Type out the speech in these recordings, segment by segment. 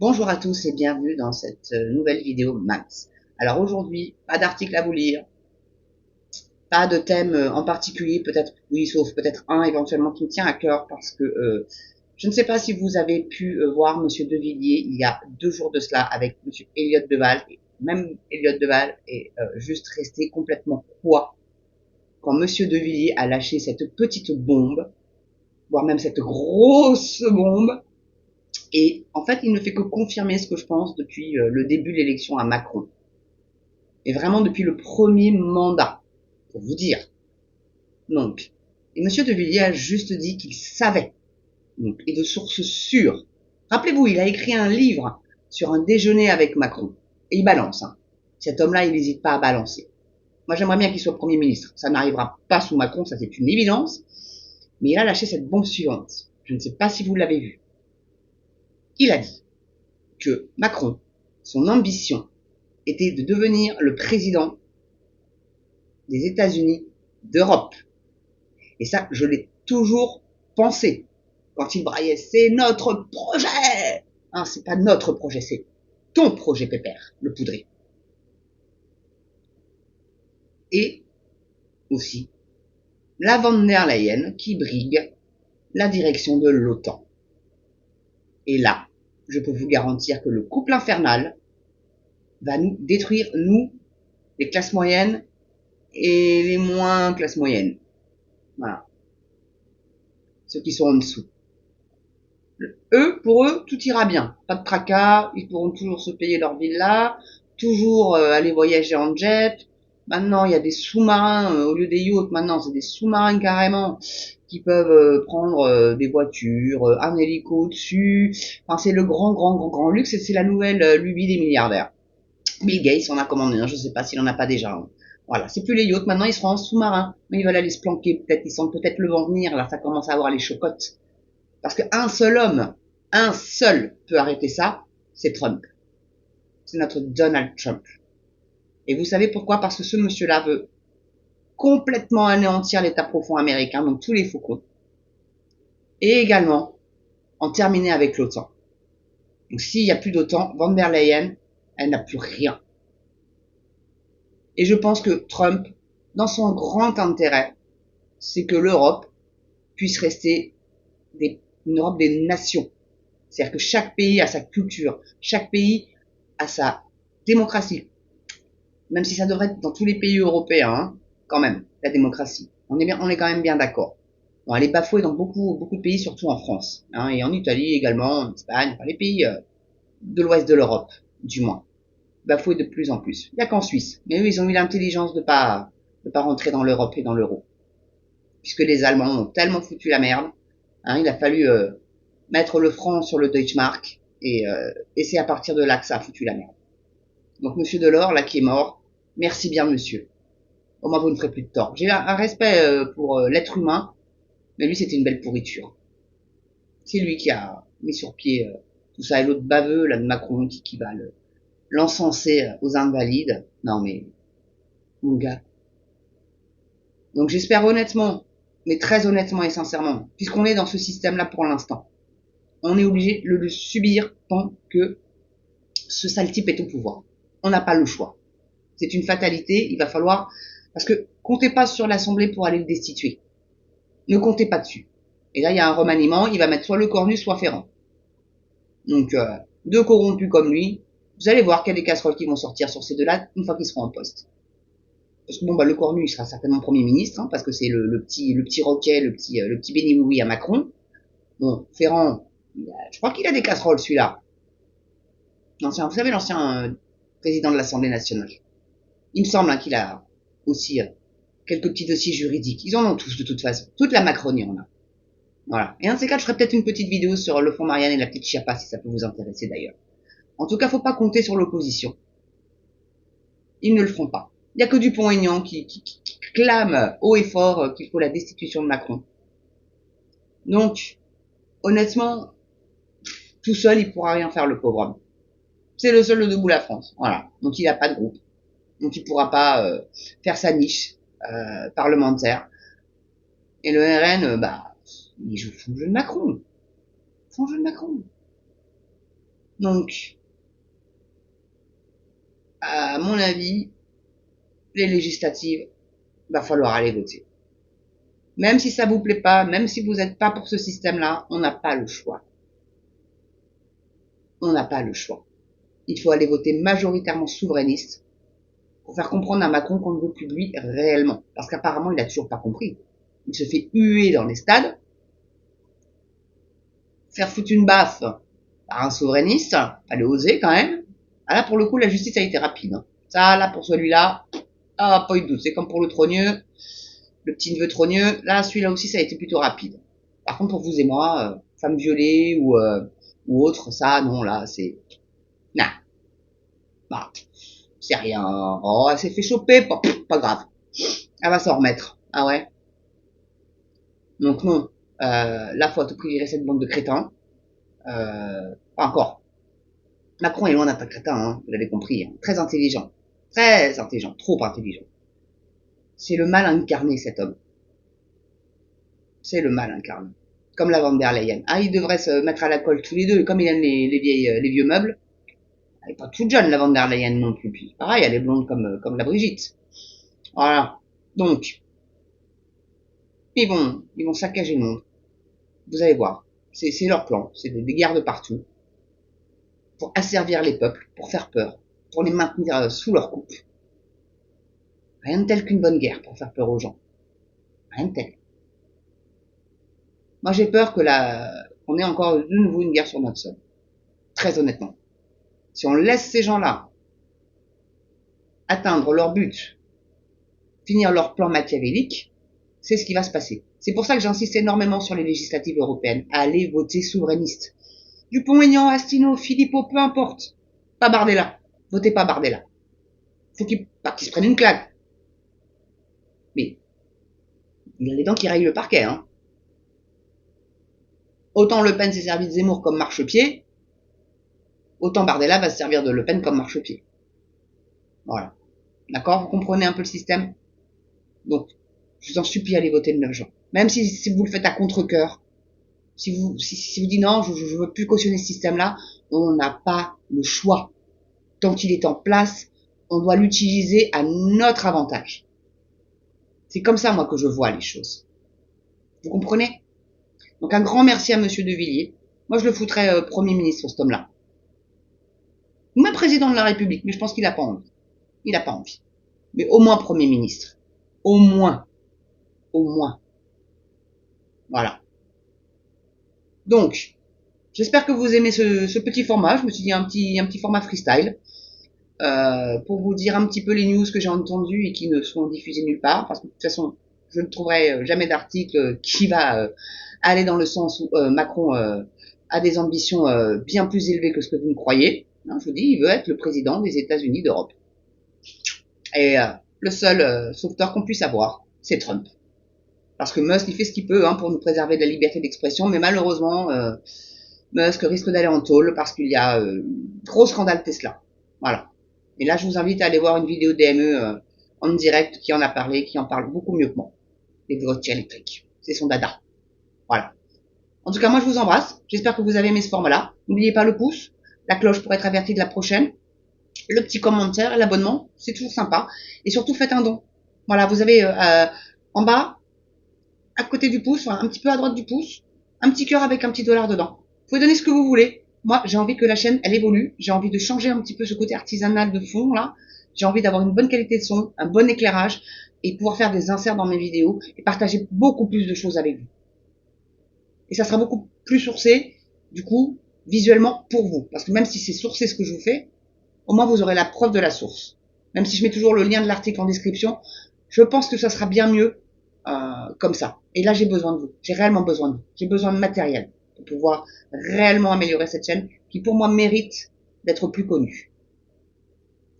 Bonjour à tous et bienvenue dans cette nouvelle vidéo Max. Alors aujourd'hui, pas d'article à vous lire, pas de thème en particulier, peut-être, oui, sauf peut-être un éventuellement qui me tient à cœur parce que je ne sais pas si vous avez pu voir Monsieur De Villiers il y a 2 jours de cela avec Monsieur Elliott Deval. Et même Elliott Deval est juste resté complètement quoi quand Monsieur De Villiers a lâché cette petite bombe, voire même cette grosse bombe. Et en fait, il ne fait que confirmer ce que je pense depuis le début de l'élection à Macron. Et vraiment depuis le premier mandat, pour vous dire. Donc, et Monsieur De Villiers a juste dit qu'il savait, donc, et de sources sûres. Rappelez-vous, il a écrit un livre sur un déjeuner avec Macron. Et il balance. Hein. Cet homme-là, il n'hésite pas à balancer. Moi, j'aimerais bien qu'il soit Premier ministre. Ça n'arrivera pas sous Macron, ça c'est une évidence. Mais il a lâché cette bombe suivante. Je ne sais pas si vous l'avez vu. Il a dit que Macron, son ambition, était de devenir le président des États-Unis d'Europe. Et ça, je l'ai toujours pensé. Quand il braillait, c'est notre projet. Hein, c'est pas notre projet, c'est ton projet, Pépère, le poudré. Et aussi, la von der Leyen qui brigue la direction de l'OTAN. Et là, je peux vous garantir que le couple infernal va nous détruire, nous, les classes moyennes et les moins classes moyennes. Voilà. Ceux qui sont en dessous. Pour eux, tout ira bien. Pas de tracas, ils pourront toujours se payer leur villa, toujours aller voyager en jet. Maintenant, il y a des sous-marins, au lieu des yachts, maintenant, c'est des sous-marins carrément qui peuvent prendre des voitures, un hélico au-dessus. Enfin, c'est le grand luxe et c'est la nouvelle lubie des milliardaires. Bill Gates en a commandé un, je sais pas s'il en a pas déjà. Hein. Voilà, c'est plus les yachts, maintenant ils seront en sous-marin. Mais ils veulent aller se planquer, peut-être, ils sentent peut-être le vent venir, là ça commence à avoir les chocottes. Parce qu'un seul homme, un seul peut arrêter ça, c'est Trump. C'est notre Donald Trump. Et vous savez pourquoi? Parce que ce monsieur-là veut complètement anéantir l'État profond américain, donc tous les faucons. Et également en terminer avec l'OTAN. Donc s'il n'y a plus d'OTAN, von der Leyen, elle n'a plus rien. Et je pense que Trump, dans son grand intérêt, c'est que l'Europe puisse rester une Europe des nations. C'est-à-dire que chaque pays a sa culture, chaque pays a sa démocratie. Même si ça devrait être dans tous les pays européens, hein, quand même, la démocratie. On est quand même bien d'accord. Bon, elle est bafouée dans beaucoup de pays, surtout en France, hein, et en Italie également, en Espagne, enfin les pays de l'ouest de l'Europe, du moins. Bafouée de plus en plus. Il n'y a qu'en Suisse. Mais eux, ils ont eu l'intelligence de pas rentrer dans l'Europe et dans l'euro. Puisque les Allemands ont tellement foutu la merde, hein, il a fallu mettre le franc sur le Deutschmark, et c'est à partir de là que ça a foutu la merde. Donc Monsieur Delors, là, qui est mort, merci bien monsieur. Au moins vous ne ferez plus de tort. J'ai un respect pour l'être humain, mais lui c'était une belle pourriture. C'est lui qui a mis sur pied tout ça, et l'autre baveux, là, de Macron, qui va l'encenser aux invalides. Non mais, mon gars. Donc j'espère honnêtement, mais très honnêtement et sincèrement, puisqu'on est dans ce système-là pour l'instant, on est obligé de le subir tant que ce sale type est au pouvoir. On n'a pas le choix. C'est une fatalité, il va falloir... Parce que comptez pas sur l'Assemblée pour aller le destituer. Ne comptez pas dessus. Et là, il y a un remaniement, il va mettre soit le Cornu, soit Ferrand. Donc, deux corrompus comme lui, vous allez voir qu'il y a des casseroles qui vont sortir sur ces deux-là une fois qu'ils seront en poste. Parce que bon, bah, le Cornu, il sera certainement Premier ministre, hein, parce que c'est le petit roquet, le petit béni-oui à Macron. Bon, Ferrand, je crois qu'il a des casseroles, celui-là. Vous savez, l'ancien président de l'Assemblée nationale. Il me semble hein, qu'il a aussi quelques petits dossiers juridiques. Ils en ont tous de toute façon. Toute la Macronie en a. Voilà. Et un de ces quatre, je ferai peut-être une petite vidéo sur le fonds Marianne et la petite Chiappa, si ça peut vous intéresser d'ailleurs. En tout cas, faut pas compter sur l'opposition. Ils ne le feront pas. Il n'y a que Dupont-Aignan qui clame haut et fort qu'il faut la destitution de Macron. Donc, honnêtement, tout seul, il pourra rien faire, le pauvre homme. C'est le seul de debout la France. Voilà. Donc, il n'a pas de groupe. Donc, il pourra pas faire sa niche parlementaire. Et le RN, il joue son jeu de Macron. Son jeu de Macron. Donc, à mon avis, les législatives, va falloir aller voter. Même si ça vous plaît pas, même si vous n'êtes pas pour ce système-là, on n'a pas le choix. On n'a pas le choix. Il faut aller voter majoritairement souverainiste pour faire comprendre à Macron qu'on ne veut plus de lui réellement. Parce qu'apparemment, il n'a toujours pas compris. Il se fait huer dans les stades, faire foutre une baffe par un souverainiste, fallait oser quand même. Ah là, pour le coup, la justice a été rapide. Ça, là, pour celui-là, pas eu de doute. C'est comme pour le trogneux, le petit neveu trogneux. Là, celui-là aussi, ça a été plutôt rapide. Par contre, pour vous et moi, femme violée ou autre, ça, non, là, c'est... Non. Bah, c'est rien. Oh, elle s'est fait choper, pas grave. Elle va s'en remettre. Ah ouais. Donc non, là, faut à tout prix virer cette bande de crétins. Pas encore. Macron est loin d'être un crétin, hein, vous l'avez compris. Hein. Très intelligent. Très intelligent. Trop intelligent. C'est le mal incarné, cet homme. C'est le mal incarné. Comme la Van der Leyen. Ah, ils devraient se mettre à la colle tous les deux. Comme il aime les vieux meubles. Elle est pas toute jeune, la Van der Leyen non plus. Puis, pareil, elle est blonde comme la Brigitte. Voilà. Donc, ils vont saccager le monde. Vous allez voir. C'est leur plan. C'est des guerres de partout. Pour asservir les peuples, pour faire peur, pour les maintenir sous leur coupe. Rien de tel qu'une bonne guerre pour faire peur aux gens. Rien de tel. Moi, j'ai peur qu'on ait encore de nouveau une guerre sur notre sol. Très honnêtement. Si on laisse ces gens-là atteindre leur but, finir leur plan machiavélique, c'est ce qui va se passer. C'est pour ça que j'insiste énormément sur les législatives européennes. Allez voter souverainiste. Dupont-Aignan, Astino, Philippot, peu importe. Pas Bardella. Votez pas Bardella. Faut qu'il se prenne une claque. Mais il a les dents qui rayent le parquet, hein. Autant Le Pen s'est servi de Zemmour comme marchepied, autant Bardella va se servir de Le Pen comme marchepied. Voilà. D'accord? Vous comprenez un peu le système? Donc, je vous en supplie, allez voter le 9 juin. Même si vous le faites à contre-cœur, si vous dites non, je veux plus cautionner ce système-là, on n'a pas le choix. Tant qu'il est en place, on doit l'utiliser à notre avantage. C'est comme ça, moi, que je vois les choses. Vous comprenez? Donc, un grand merci à Monsieur De Villiers. Moi, je le foutrais Premier ministre, cet homme-là. Ou même président de la République, mais je pense qu'il n'a pas envie. Il n'a pas envie. Mais au moins Premier ministre. Au moins. Au moins. Voilà. Donc, j'espère que vous aimez ce petit format. Je me suis dit un petit format freestyle. Pour vous dire un petit peu les news que j'ai entendues et qui ne sont diffusées nulle part. Parce que de toute façon, je ne trouverai jamais d'article qui va aller dans le sens où Macron a des ambitions bien plus élevées que ce que vous ne croyez. Hein, je vous dis, il veut être le président des États-Unis d'Europe. Et le seul sauveteur qu'on puisse avoir, c'est Trump. Parce que Musk, il fait ce qu'il peut hein, pour nous préserver de la liberté d'expression, mais malheureusement, Musk risque d'aller en tôle parce qu'il y a gros scandale Tesla. Voilà. Et là, je vous invite à aller voir une vidéo DME en direct qui en a parlé, qui en parle beaucoup mieux que moi. Les voitures électriques. C'est son dada. Voilà. En tout cas, moi, je vous embrasse. J'espère que vous avez aimé ce format-là. N'oubliez pas le pouce, la cloche pour être averti de la prochaine, le petit commentaire, l'abonnement, c'est toujours sympa. Et surtout, faites un don. Voilà, vous avez en bas, à côté du pouce, enfin, un petit peu à droite du pouce, un petit cœur avec un petit dollar dedans. Vous pouvez donner ce que vous voulez. Moi, j'ai envie que la chaîne, elle évolue. J'ai envie de changer un petit peu ce côté artisanal de fond, là. J'ai envie d'avoir une bonne qualité de son, un bon éclairage, et pouvoir faire des inserts dans mes vidéos, et partager beaucoup plus de choses avec vous. Et ça sera beaucoup plus sourcé, du coup, visuellement, pour vous. Parce que même si c'est sourcé ce que je vous fais, au moins vous aurez la preuve de la source. Même si je mets toujours le lien de l'article en description, je pense que ça sera bien mieux comme ça. Et là, j'ai besoin de vous. J'ai réellement besoin de vous. J'ai besoin de matériel pour pouvoir réellement améliorer cette chaîne qui, pour moi, mérite d'être plus connue.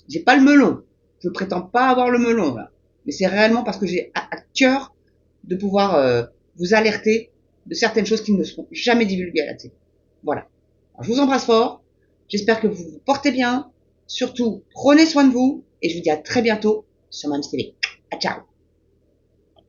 J'ai pas le melon. Je prétends pas avoir le melon, là. Mais c'est réellement parce que j'ai à cœur de pouvoir vous alerter de certaines choses qui ne seront jamais divulguées à la télé. Voilà. Alors, je vous embrasse fort. J'espère que vous vous portez bien. Surtout, prenez soin de vous. Et je vous dis à très bientôt sur MamsTV. Ciao.